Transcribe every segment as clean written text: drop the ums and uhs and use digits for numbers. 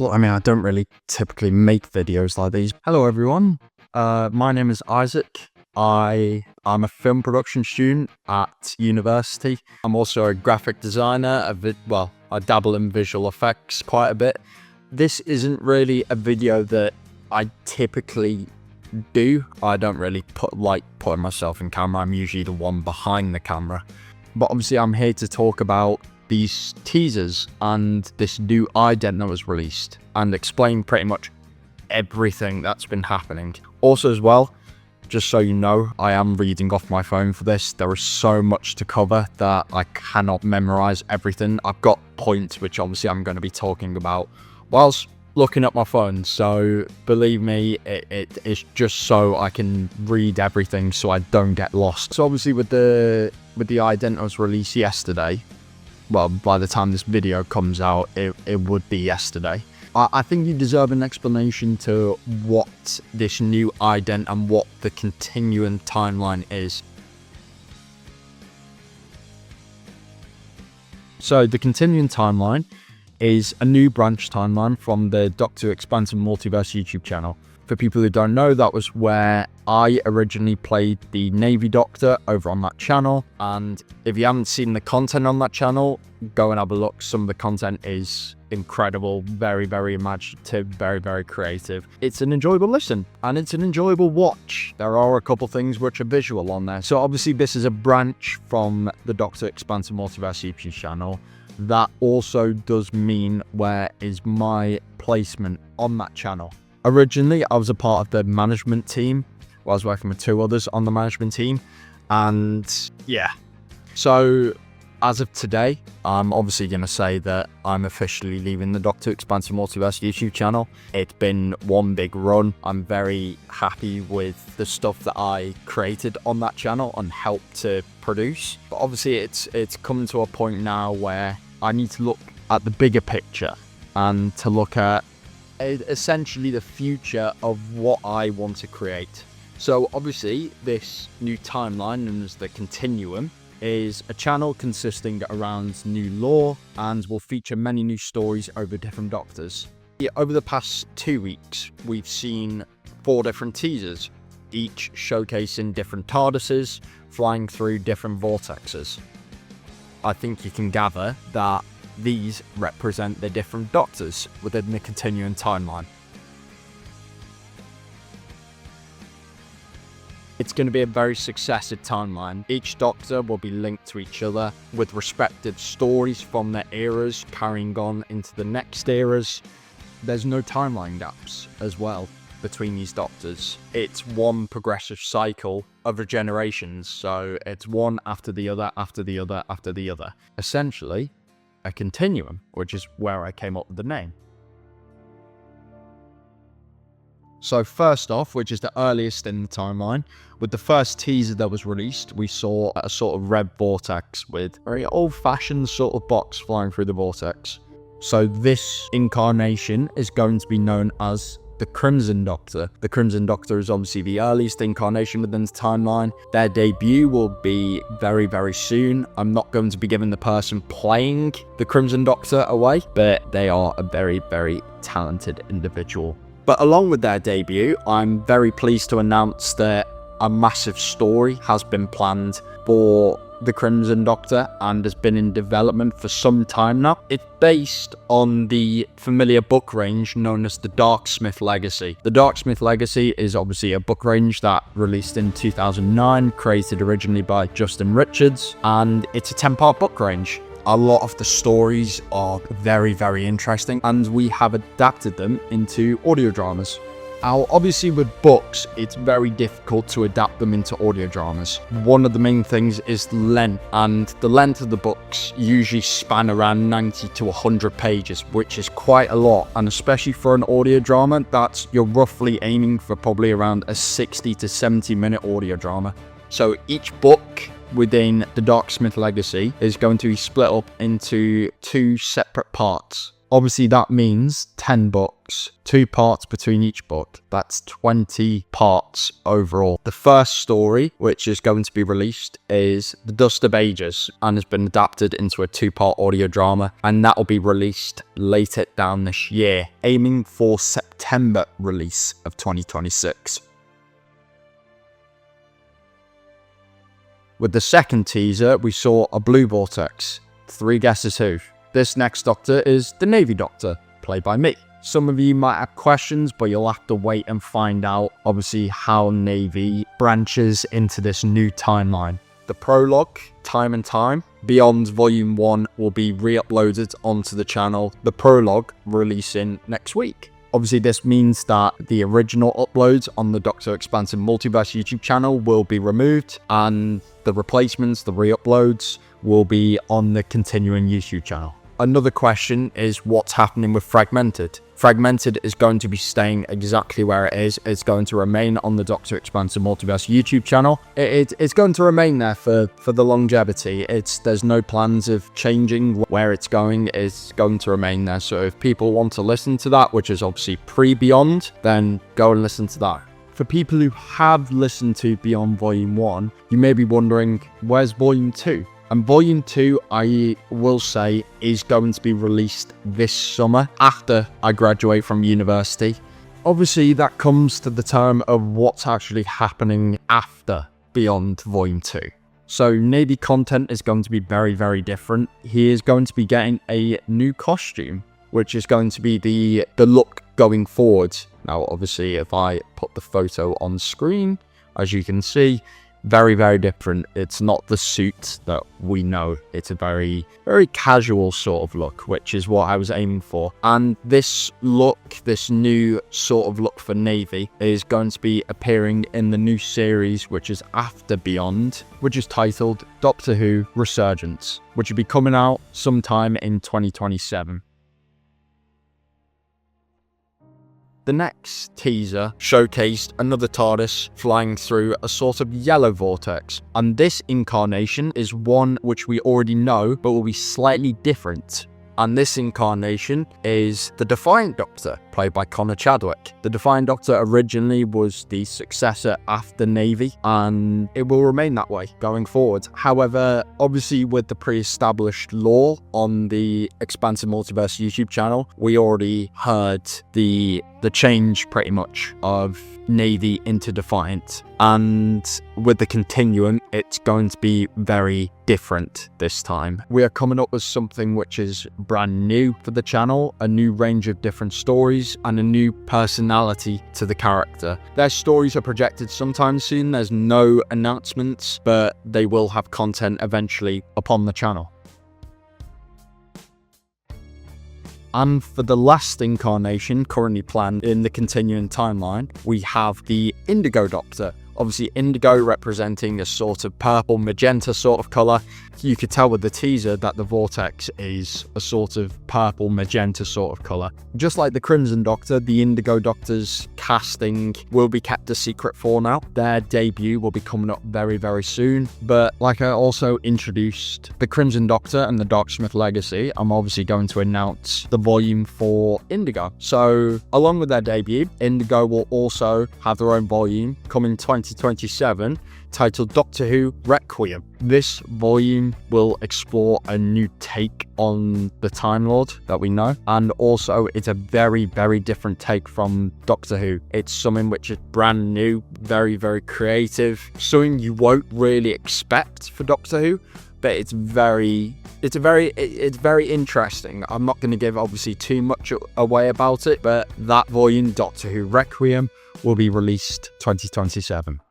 But I mean, I don't really typically make videos like these. Hello everyone, my name is Isaac. I'm a film production student at university. I'm also a graphic designer, I dabble in visual effects quite a bit. This isn't really a video that I typically do. I don't really putting myself in camera. I'm usually the one behind the camera. But obviously I'm here to talk about these teasers and this new ident that was released and explain pretty much everything that's been happening. Also as well, just so you know, I am reading off my phone for this. There is so much to cover that I cannot memorize everything. I've got points which obviously I'm going to be talking about whilst looking at my phone. So believe me, it is just so I can read everything so I don't get lost. So obviously with the ident that was released yesterday, well, by the time this video comes out, it would be yesterday. I think you deserve an explanation to what this new ident and what the Continuum timeline is. So the Continuum timeline is a new branch timeline from the Doctor Expansive Multiverse YouTube channel. For people who don't know, that was where I originally played the Navy Doctor over on that channel. And if you haven't seen the content on that channel, go and have a look. Some of the content is incredible, very, very imaginative, very, very creative. It's an enjoyable listen and it's an enjoyable watch. There are a couple things which are visual on there. So obviously this is a branch from the Doctor Expansive Multiverse YouTube channel. That also does mean where is my placement on that channel. Originally, I was a part of the management team. I was working with two others on the management team. And yeah, so as of today, I'm obviously going to say that I'm officially leaving the Doctor Expansive Multiverse YouTube channel. It's been one big run. I'm very happy with the stuff that I created on that channel and helped to produce. But obviously, it's coming to a point now where I need to look at the bigger picture and to look at essentially the future of what I want to create. So obviously this new timeline, known as the Continuum, is a channel consisting around new lore and will feature many new stories over different Doctors. Over the past 2 weeks, we've seen 4 different teasers, each showcasing different TARDISes flying through different vortexes. I think you can gather that these represent the different Doctors within the Continuum timeline. It's going to be a very successive timeline. Each Doctor will be linked to each other with respective stories from their eras carrying on into the next eras. There's no timeline gaps as well between these Doctors. It's one progressive cycle of regenerations, so it's one after the other, after the other, after the other. Essentially, a continuum, which is where I came up with the name. So first off, which is the earliest in the timeline, with the first teaser that was released, we saw a sort of red vortex with a very old-fashioned sort of box flying through the vortex. So this incarnation is going to be known as the Crimson Doctor. The Crimson Doctor is obviously the earliest incarnation within the timeline. Their debut will be very, very soon. I'm not going to be giving the person playing the Crimson Doctor away, but they are a very, very talented individual. But along with their debut, I'm very pleased to announce that a massive story has been planned for the Crimson Doctor and has been in development for some time now. It's based on the familiar book range known as the Darksmith Legacy. The Darksmith Legacy is obviously a book range that released in 2009, created originally by Justin Richards, and it's a 10-part book range. A lot of the stories are very, very interesting, and we have adapted them into audio dramas. Now, obviously with books, it's very difficult to adapt them into audio dramas. One of the main things is the length, and the length of the books usually span around 90 to 100 pages, which is quite a lot. And especially for an audio drama, you're roughly aiming for probably around a 60 to 70 minute audio drama. So each book within the Darksmith Legacy is going to be split up into 2 separate parts. Obviously, that means 10 books, 2 parts between each book. That's 20 parts overall. The first story, which is going to be released, is The Dust of Ages and has been adapted into a 2-part audio drama, and that will be released later down this year, aiming for September release of 2026. With the second teaser, we saw a blue vortex. 3 guesses who? This next Doctor is the Navy Doctor, played by me. Some of you might have questions, but you'll have to wait and find out, obviously, how Navy branches into this new timeline. The prologue, Time and Time, Beyond Volume 1 will be re-uploaded onto the channel, the prologue releasing next week. Obviously, this means that the original uploads on the Doctor Expansive Multiverse YouTube channel will be removed, and the replacements, the re-uploads, will be on the Continuum YouTube channel. Another question is what's happening with Fragmented. Fragmented is going to be staying exactly where it is. It's going to remain on the Doctor Expansive Multiverse YouTube channel. It's going to remain there for the longevity. There's no plans of changing where it's going. It's going to remain there. So if people want to listen to that, which is obviously pre-Beyond, then go and listen to that. For people who have listened to Beyond Volume 1, you may be wondering, where's Volume 2? And Volume 2, I will say, is going to be released this summer after I graduate from university. Obviously, that comes to the term of what's actually happening after Beyond Volume 2. So Navy content is going to be very, very different. He is going to be getting a new costume, which is going to be the look going forward. Now, obviously, if I put the photo on screen, as you can see, very, very different. It's not the suit that we know. It's a very, very casual sort of look, which is what I was aiming for. And this look, this new sort of look for Navy, is going to be appearing in the new series, which is after Beyond, which is titled Doctor Who Resurgence, which will be coming out sometime in 2027. The next teaser showcased another TARDIS flying through a sort of yellow vortex, and this incarnation is one which we already know but will be slightly different. And this incarnation is the Defiant Doctor, played by Connor Chadwick. The Defiant Doctor originally was the successor after Navy, and it will remain that way going forward. However, obviously with the pre-established lore on the Expansive Multiverse YouTube channel, we already heard the change pretty much of Navy into Defiant. And with the Continuum, it's going to be very different this time. We are coming up with something which is brand new for the channel, a new range of different stories and a new personality to the character. Their stories are projected sometime soon. There's no announcements, but they will have content eventually upon the channel. And for the last incarnation currently planned in the Continuum timeline, we have the Indigo Doctor. Obviously, indigo representing a sort of purple magenta sort of colour. You could tell with the teaser that the vortex is a sort of purple magenta sort of colour. Just like the Crimson Doctor, the Indigo Doctor's casting will be kept a secret for now. Their debut will be coming up very, very soon. But like I also introduced the Crimson Doctor and the Darksmith Legacy, I'm obviously going to announce the volume for Indigo. So along with their debut, Indigo will also have their own volume coming 2027, titled Doctor Who Requiem. This volume will explore a new take on the Time Lord that we know, and also it's a very, very different take from Doctor Who. It's something which is brand new, very, very creative, something you won't really expect for Doctor Who, but it's very interesting. I'm not going to give obviously too much away about it, but that volume, Doctor Who Requiem, will be released 2027.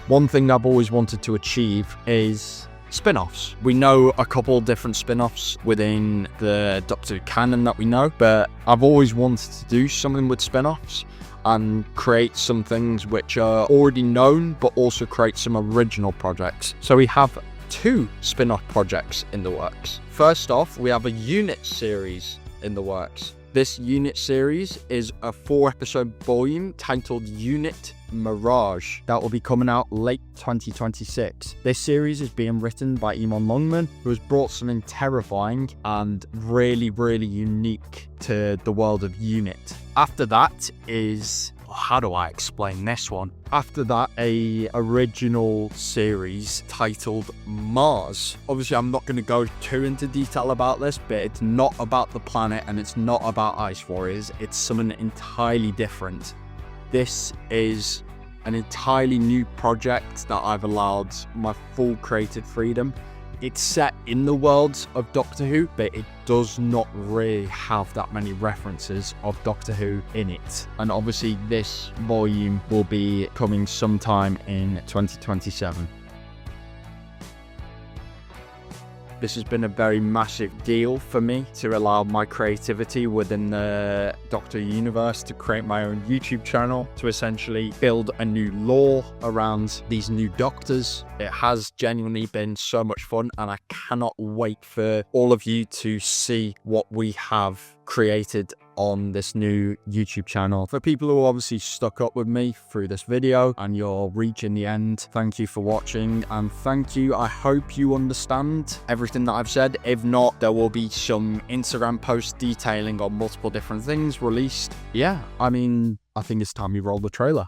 One thing I've always wanted to achieve is spin-offs. We know a couple different spin-offs within the Doctor Who canon that we know, but I've always wanted to do something with spin-offs and create some things which are already known, but also create some original projects. So we have 2 spin-off projects in the works. First off, we have a unit series in the works. This unit series is a 4-episode volume titled Unit Mirage that will be coming out late 2026. This series is being written by Eamon Longman, who has brought something terrifying and really, really unique to the world of Unit. After that is... how do I explain this one? After that, a original series titled Mars. Obviously, I'm not going to go too into detail about this, but it's not about the planet and it's not about Ice Warriors. It's something entirely different. This is an entirely new project that I've allowed my full creative freedom. It's set in the world of Doctor Who, but it does not really have that many references of Doctor Who in it. And obviously this volume will be coming sometime in 2027. This has been a very massive deal for me to allow my creativity within the Doctor universe to create my own YouTube channel, to essentially build a new lore around these new Doctors. It has genuinely been so much fun, and I cannot wait for all of you to see what we have created on this new YouTube channel. For people who obviously stuck up with me through this video and you're reaching the end, thank you for watching, and thank you. I hope you understand everything that I've said. If not, there will be some Instagram posts detailing on multiple different things released. Yeah, I mean, I think it's time we roll the trailer.